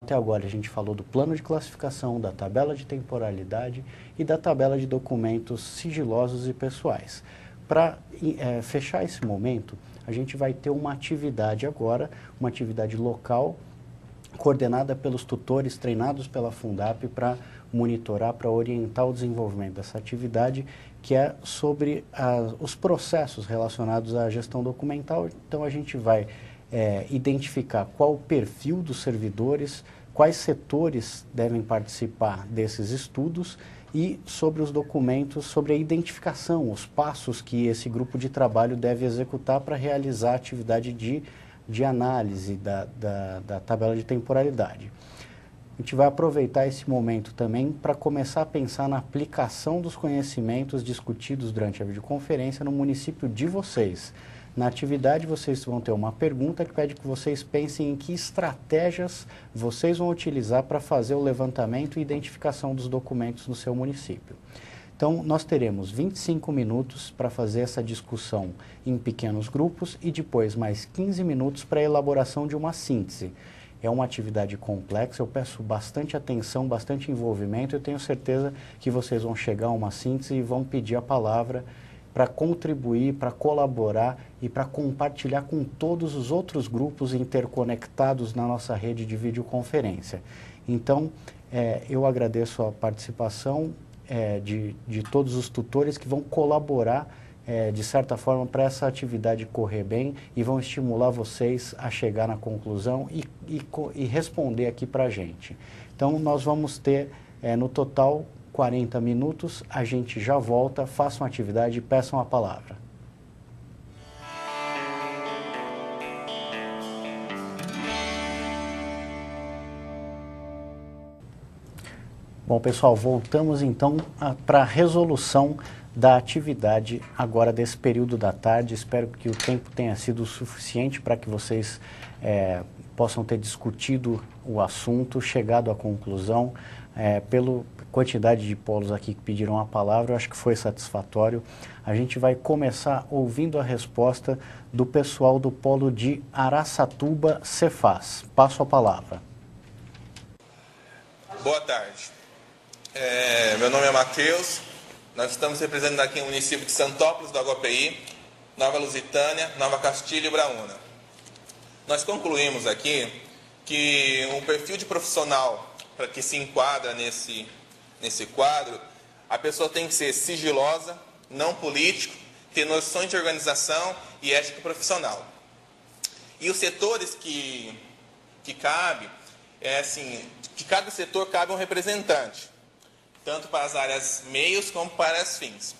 até agora a gente falou do plano de classificação, da tabela de temporalidade e da tabela de documentos sigilosos e pessoais. Para fechar esse momento, a gente vai ter uma atividade agora, uma atividade local, coordenada pelos tutores treinados pela Fundap para monitorar, para orientar o desenvolvimento dessa atividade, que é sobre os processos relacionados à gestão documental. Então, a gente vai identificar qual o perfil dos servidores, quais setores devem participar desses estudos e sobre os documentos, sobre a identificação, os passos que esse grupo de trabalho deve executar para realizar a atividade de análise da tabela de temporalidade. A gente vai aproveitar esse momento também para começar a pensar na aplicação dos conhecimentos discutidos durante a videoconferência no município de vocês. Na atividade, vocês vão ter uma pergunta que pede que vocês pensem em que estratégias vocês vão utilizar para fazer o levantamento e identificação dos documentos no seu município. Então, nós teremos 25 minutos para fazer essa discussão em pequenos grupos e depois mais 15 minutos para a elaboração de uma síntese. É uma atividade complexa, eu peço bastante atenção, bastante envolvimento. Eu tenho certeza que vocês vão chegar a uma síntese e vão pedir a palavra para contribuir, para colaborar e para compartilhar com todos os outros grupos interconectados na nossa rede de videoconferência. Então, eu agradeço a participação de todos os tutores que vão colaborar, de certa forma, para essa atividade correr bem e vão estimular vocês a chegar na conclusão e responder aqui para a gente. Então, nós vamos ter, no total, 40 minutos, a gente já volta, façam a atividade e peçam a palavra. Bom, pessoal, voltamos então para a resolução da atividade agora desse período da tarde. Espero que o tempo tenha sido suficiente para que vocês possam ter discutido o assunto, chegado à conclusão. Pela quantidade de polos aqui que pediram a palavra, eu acho que foi satisfatório. A gente vai começar ouvindo a resposta do pessoal do polo de Araçatuba, Cefaz. Passo a palavra. Boa tarde. Meu nome é Matheus. Nós estamos representando aqui o município de Santópolis do Aguapeí, Nova Lusitânia, Nova Castilho e Braúna. Nós concluímos aqui que um perfil de profissional para que se enquadra nesse quadro, a pessoa tem que ser sigilosa, não político, ter noções de organização e ética profissional. E os setores que cabe, que cada setor cabe um representante, tanto para as áreas meios como para as fins.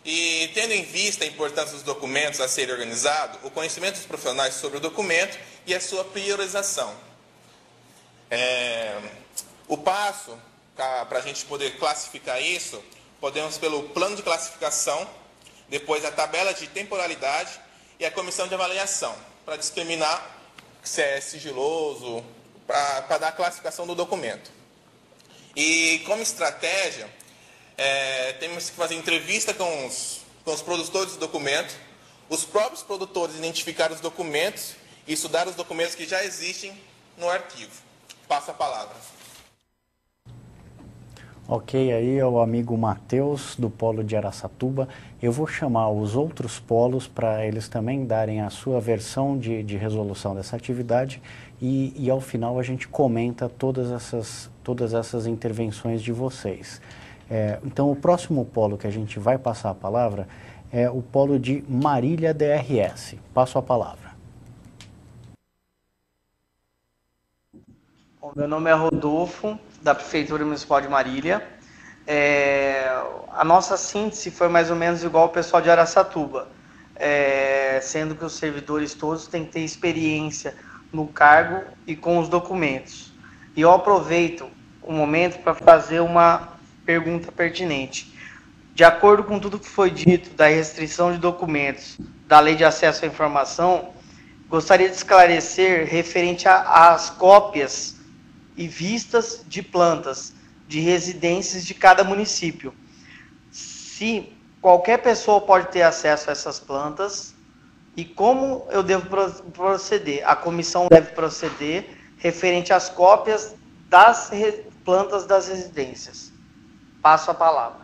E tendo em vista a importância dos documentos a serem organizados, o conhecimento dos profissionais sobre o documento e a sua priorização. O passo, para a gente poder classificar isso, podemos pelo plano de classificação, depois a tabela de temporalidade e a comissão de avaliação, para discriminar se é sigiloso, para dar a classificação do documento. E como estratégia, temos que fazer entrevista com os produtores do documento, os próprios produtores identificar os documentos e estudar os documentos que já existem no arquivo. Passo a palavra. Ok, aí é o amigo Matheus, do polo de Araçatuba. Eu vou chamar os outros polos para eles também darem a sua versão de resolução dessa atividade e ao final a gente comenta todas essas intervenções de vocês. Então, o próximo polo que a gente vai passar a palavra é o polo de Marília DRS. Passo a palavra. Meu nome é Rodolfo, da Prefeitura Municipal de Marília. A nossa síntese foi mais ou menos igual ao pessoal de Araçatuba, sendo que os servidores todos têm que ter experiência no cargo e com os documentos. E eu aproveito o momento para fazer uma pergunta pertinente. De acordo com tudo que foi dito da restrição de documentos da Lei de Acesso à Informação, gostaria de esclarecer referente às cópias e vistas de plantas de residências de cada município. Se qualquer pessoa pode ter acesso a essas plantas e como eu devo proceder? A comissão deve proceder referente às cópias das plantas das residências. Passo a palavra.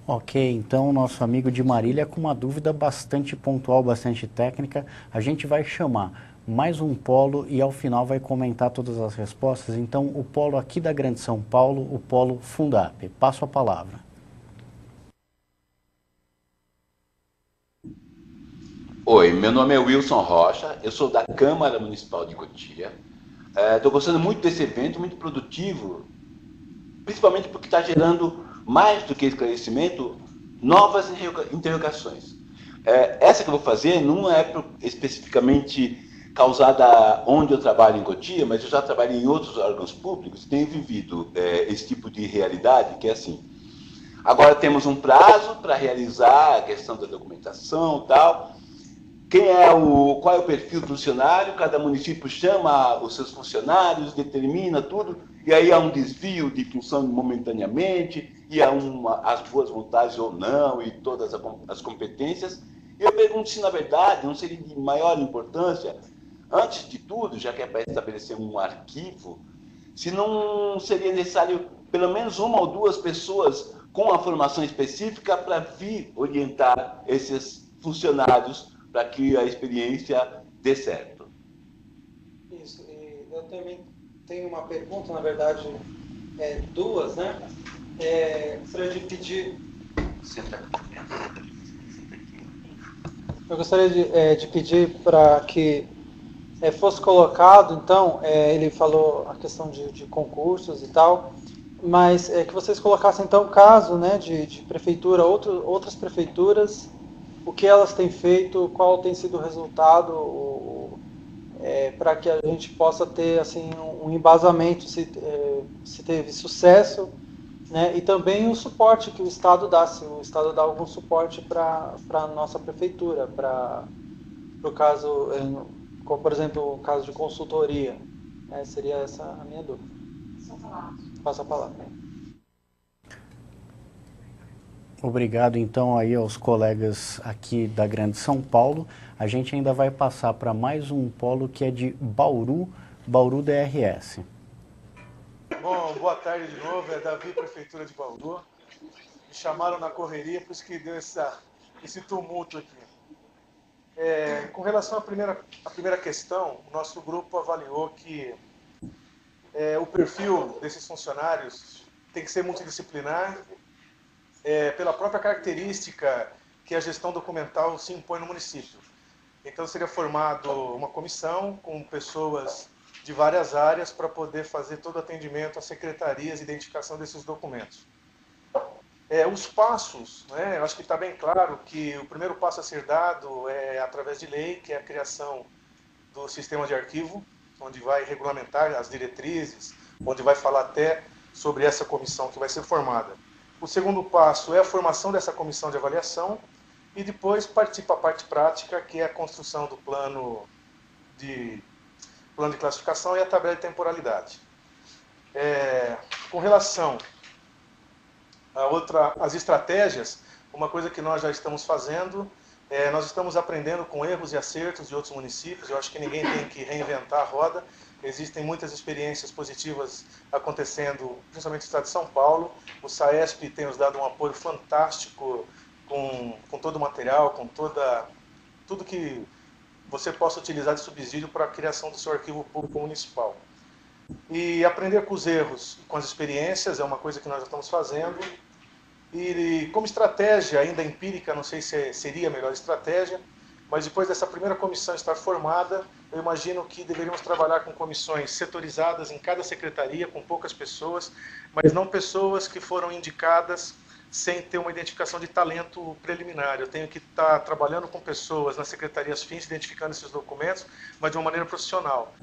Ok, então nosso amigo de Marília com uma dúvida bastante pontual, bastante técnica, a gente vai chamar mais um polo e ao final vai comentar todas as respostas. Então o polo aqui da Grande São Paulo, o polo Fundap. Passo a palavra. Oi, meu nome é Wilson Rocha, eu sou da Câmara Municipal de Cotia. Estou gostando muito desse evento, muito produtivo, principalmente porque está gerando, mais do que esclarecimento, novas interrogações. Essa que eu vou fazer não é especificamente causada onde eu trabalho em Cotia, mas eu já trabalhei em outros órgãos públicos e tenho vivido esse tipo de realidade, que é assim. Agora temos um prazo para realizar a questão da documentação e tal. Qual é o perfil do funcionário? Cada município chama os seus funcionários, determina tudo, e aí há um desvio de função momentaneamente, e há as boas vontades ou não, e todas as competências. Eu pergunto se, na verdade, não seria de maior importância, antes de tudo, já que é para estabelecer um arquivo, se não seria necessário pelo menos uma ou duas pessoas com a formação específica para vir orientar esses funcionários para que a experiência dê certo. Isso, e eu também tenho uma pergunta, na verdade, duas, né? Gostaria de pedir... Eu gostaria de pedir para que fosse colocado, então, ele falou a questão de concursos e tal, mas que vocês colocassem, então, o caso, né, de prefeitura, outras prefeituras, o que elas têm feito, qual tem sido o resultado, para que a gente possa ter assim, um embasamento, se teve sucesso, né? E também o suporte que o Estado dá, se o Estado dá algum suporte para a nossa prefeitura, para o caso, como por exemplo o caso de consultoria, seria essa a minha dúvida. Passa a palavra. Obrigado então aí aos colegas aqui da Grande São Paulo. A gente ainda vai passar para mais um polo que é de Bauru, Bauru DRS. Bom, boa tarde de novo, é Davi, Prefeitura de Bauru. Me chamaram na correria, por isso que deu esse tumulto aqui. Com relação à primeira questão, o nosso grupo avaliou que o perfil desses funcionários tem que ser multidisciplinar, pela própria característica que a gestão documental se impõe no município. Então seria formado uma comissão com pessoas de várias áreas para poder fazer todo o atendimento às secretarias e identificação desses documentos. Os passos, eu acho que está bem claro que o primeiro passo a ser dado é através de lei, que é a criação do sistema de arquivo, onde vai regulamentar as diretrizes, onde vai falar até sobre essa comissão que vai ser formada. O segundo passo é a formação dessa comissão de avaliação e depois partir para a parte prática, que é a construção do plano de classificação e a tabela de temporalidade. Com relação às estratégias, uma coisa que nós já estamos fazendo, nós estamos aprendendo com erros e acertos de outros municípios. Eu acho que ninguém tem que reinventar a roda. Existem muitas experiências positivas acontecendo, principalmente no estado de São Paulo. O SAESP tem nos dado um apoio fantástico com todo o material, com tudo que você possa utilizar de subsídio para a criação do seu arquivo público municipal. E aprender com os erros, com as experiências, é uma coisa que nós já estamos fazendo. E como estratégia ainda empírica, não sei se seria a melhor estratégia, mas depois dessa primeira comissão estar formada, eu imagino que deveríamos trabalhar com comissões setorizadas em cada secretaria, com poucas pessoas, mas não pessoas que foram indicadas sem ter uma identificação de talento preliminar. Eu tenho que estar trabalhando com pessoas nas secretarias fins, identificando esses documentos, mas de uma maneira profissional.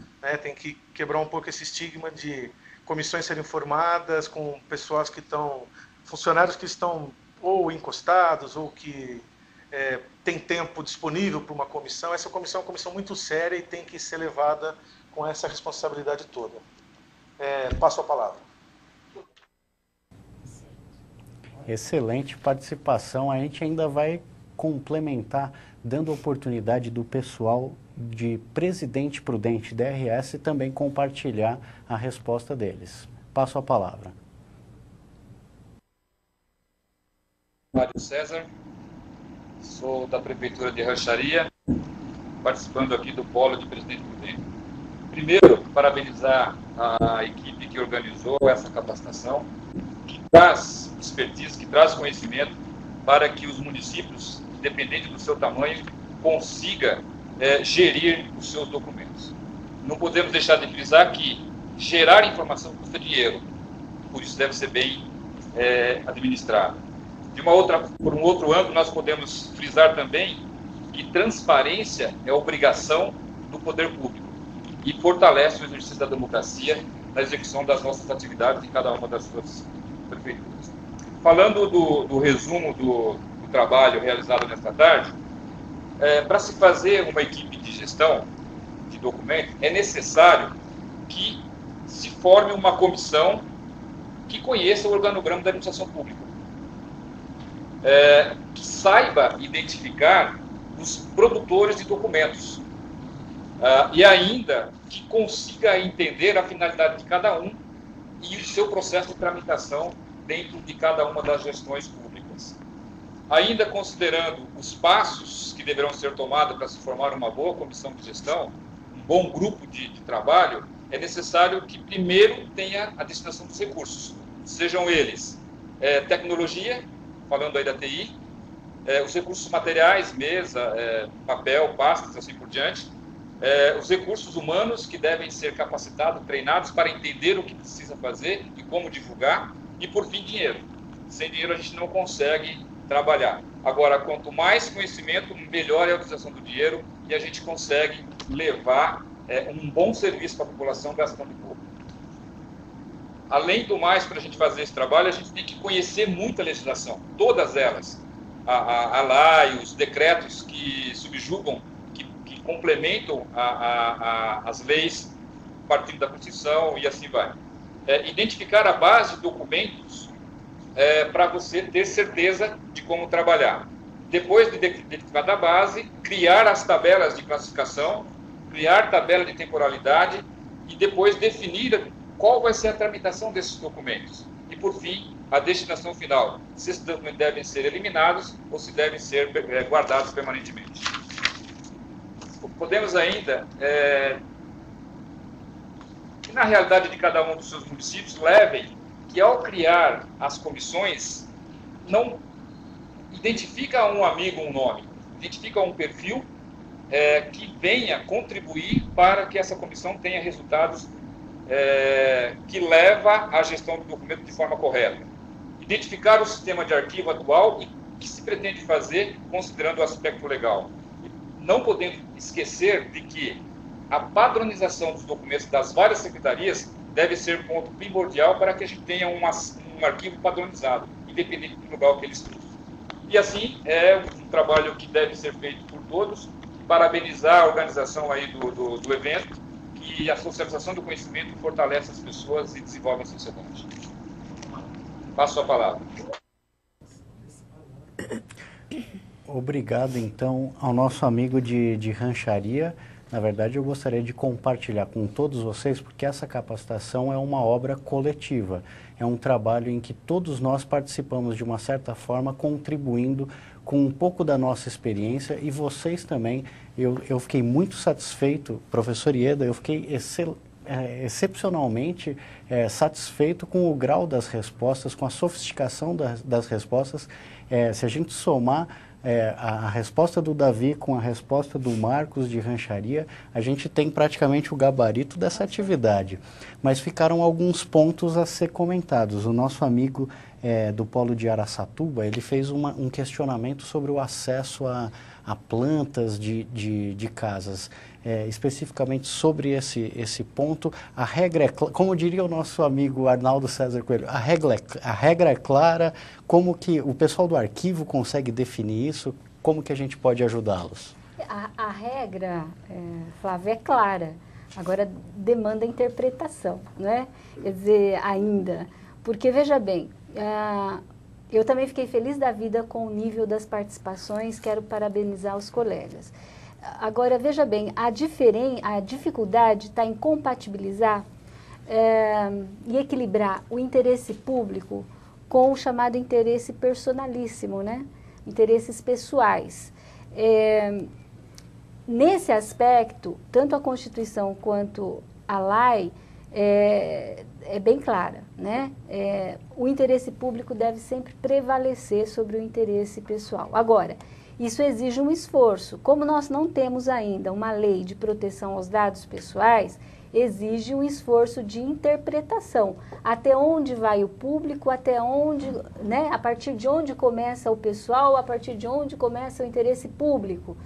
Tem que quebrar um pouco esse estigma de comissões serem formadas com pessoas que estão, funcionários que estão ou encostados ou que tem tempo disponível para uma comissão. Essa comissão é uma comissão muito séria e tem que ser levada com essa responsabilidade toda. Passo a palavra. Excelente participação. A gente ainda vai complementar, dando oportunidade do pessoal de Presidente Prudente DRS também compartilhar a resposta deles. Passo a palavra. Mário César, sou da Prefeitura de Rancharia, participando aqui do Polo de Presidente Prudente. Primeiro, parabenizar a equipe que organizou essa capacitação, que traz expertise, que traz conhecimento para que os municípios, independente do seu tamanho, consiga gerir os seus documentos. Não podemos deixar de frisar que gerar informação custa dinheiro, por isso deve ser bem administrado. Por um outro ângulo, nós podemos frisar também que transparência é obrigação do poder público e fortalece o exercício da democracia na execução das nossas atividades em cada uma das suas prefeituras. Falando do resumo do trabalho realizado nesta tarde, para se fazer uma equipe de gestão de documentos, é necessário que se forme uma comissão que conheça o organograma da administração pública. Que saiba identificar os produtores de documentos e ainda que consiga entender a finalidade de cada um e o seu processo de tramitação dentro de cada uma das gestões públicas. Ainda considerando os passos que deverão ser tomados para se formar uma boa comissão de gestão, um bom grupo de trabalho, é necessário que primeiro tenha a destinação dos recursos, sejam eles tecnologia, falando aí da TI, os recursos materiais, mesa, papel, pastas, assim por diante, os recursos humanos que devem ser capacitados, treinados para entender o que precisa fazer e como divulgar, e por fim, dinheiro. Sem dinheiro a gente não consegue trabalhar. Agora, quanto mais conhecimento, melhor é a utilização do dinheiro e a gente consegue levar um bom serviço para a população gastando pouco. Além do mais, para a gente fazer esse trabalho, a gente tem que conhecer muito a legislação, todas elas. A lei, os decretos que subjugam, que complementam as leis partindo da Constituição e assim vai. Identificar a base de documentos para você ter certeza de como trabalhar. Depois de identificar a base, criar as tabelas de classificação, criar tabela de temporalidade e depois definir qual vai ser a tramitação desses documentos. E, por fim, a destinação final. Se esses documentos devem ser eliminados ou se devem ser guardados permanentemente. Podemos ainda, que na realidade de cada um dos seus municípios, levem que ao criar as comissões, não identifica um amigo, um nome, identifica um perfil que venha contribuir para que essa comissão tenha resultados que leva à gestão do documento de forma correta. Identificar o sistema de arquivo atual e o que se pretende fazer considerando o aspecto legal. Não podendo esquecer de que a padronização dos documentos das várias secretarias deve ser ponto primordial para que a gente tenha um arquivo padronizado, independente do lugar que ele estude. E assim, é um trabalho que deve ser feito por todos. Parabenizar a organização aí do evento, que a socialização do conhecimento fortalece as pessoas e desenvolve a sociedade. Passo a palavra. Obrigado, então, ao nosso amigo de rancharia. Na verdade, eu gostaria de compartilhar com todos vocês, porque essa capacitação é uma obra coletiva. É um trabalho em que todos nós participamos de uma certa forma, contribuindo com um pouco da nossa experiência, e vocês também. Eu fiquei muito satisfeito, professor Ieda, eu fiquei excepcionalmente satisfeito com o grau das respostas, com a sofisticação das respostas. Se a gente somar a resposta do Davi com a resposta do Marcos de rancharia, a gente tem praticamente o gabarito dessa atividade. Mas ficaram alguns pontos a ser comentados. O nosso amigo do Polo de Araçatuba, ele fez um questionamento sobre o acesso a plantas de casas. Especificamente sobre esse ponto, a regra é, como diria o nosso amigo Arnaldo César Coelho, a regra é clara. Como que o pessoal do arquivo consegue definir isso? Como que a gente pode ajudá-los? A regra, Flávia, é clara. Agora demanda interpretação, não é? Quer dizer, ainda. Porque, veja bem, eu também fiquei feliz da vida com o nível das participações, quero parabenizar os colegas. Agora, veja bem, a dificuldade está em compatibilizar e equilibrar o interesse público com o chamado interesse personalíssimo, né? Interesses pessoais. Nesse aspecto, tanto a Constituição quanto a lei é bem clara, né? O interesse público deve sempre prevalecer sobre o interesse pessoal. Agora, isso exige um esforço. Como nós não temos ainda uma lei de proteção aos dados pessoais, exige um esforço de interpretação. Até onde vai o público, até onde, né? A partir de onde começa o pessoal, a partir de onde começa o interesse público.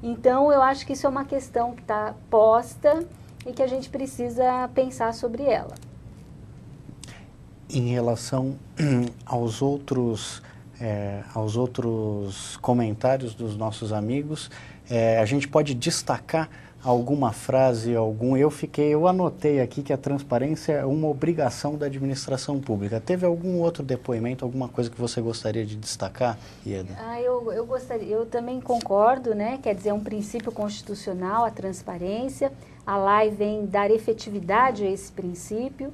Então, eu acho que isso é uma questão que está posta e que a gente precisa pensar sobre ela. Em relação aos outros comentários dos nossos amigos, a gente pode destacar alguma frase, eu anotei aqui que a transparência é uma obrigação da administração pública. Teve algum outro depoimento, alguma coisa que você gostaria de destacar, Ieda? Eu gostaria, eu também concordo, né? Quer dizer, é um princípio constitucional, a transparência. A lei vem dar efetividade a esse princípio.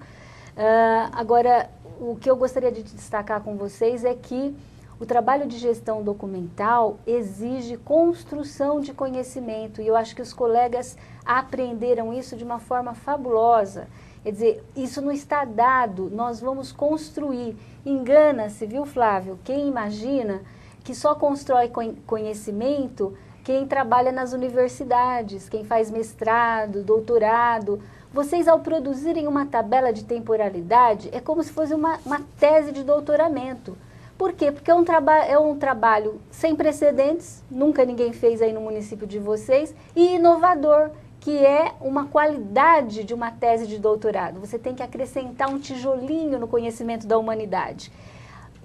Agora, o que eu gostaria de destacar com vocês é que o trabalho de gestão documental exige construção de conhecimento e eu acho que os colegas aprenderam isso de uma forma fabulosa. Quer dizer, isso não está dado, nós vamos construir. Engana-se, viu, Flávio? Quem imagina que só constrói conhecimento quem trabalha nas universidades, quem faz mestrado, doutorado. Vocês, ao produzirem uma tabela de temporalidade, é como se fosse uma tese de doutoramento. Por quê? Porque é um trabalho sem precedentes, nunca ninguém fez aí no município de vocês, e inovador, que é uma qualidade de uma tese de doutorado. Você tem que acrescentar um tijolinho no conhecimento da humanidade.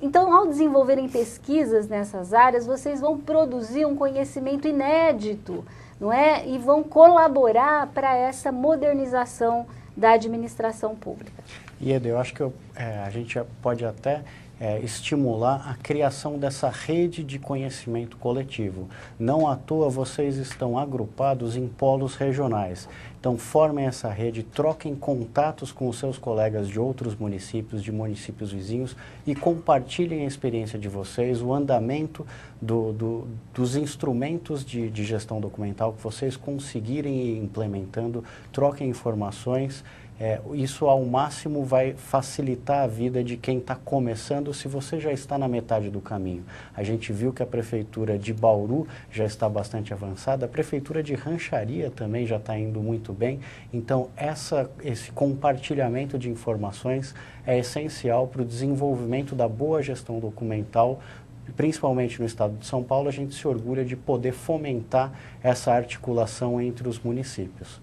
Então, ao desenvolverem pesquisas nessas áreas, vocês vão produzir um conhecimento inédito, não é? E vão colaborar para essa modernização da administração pública. Ieda, eu acho que a gente pode até estimular a criação dessa rede de conhecimento coletivo. Não à toa vocês estão agrupados em polos regionais. Então formem essa rede, troquem contatos com os seus colegas de outros municípios, de municípios vizinhos e compartilhem a experiência de vocês, o andamento dos instrumentos de gestão documental que vocês conseguirem ir implementando, troquem informações. Isso ao máximo vai facilitar a vida de quem está começando se você já está na metade do caminho. A gente viu que a Prefeitura de Bauru já está bastante avançada, a Prefeitura de Rancharia também já está indo muito bem. Então, esse compartilhamento de informações é essencial para o desenvolvimento da boa gestão documental. Principalmente no estado de São Paulo, a gente se orgulha de poder fomentar essa articulação entre os municípios.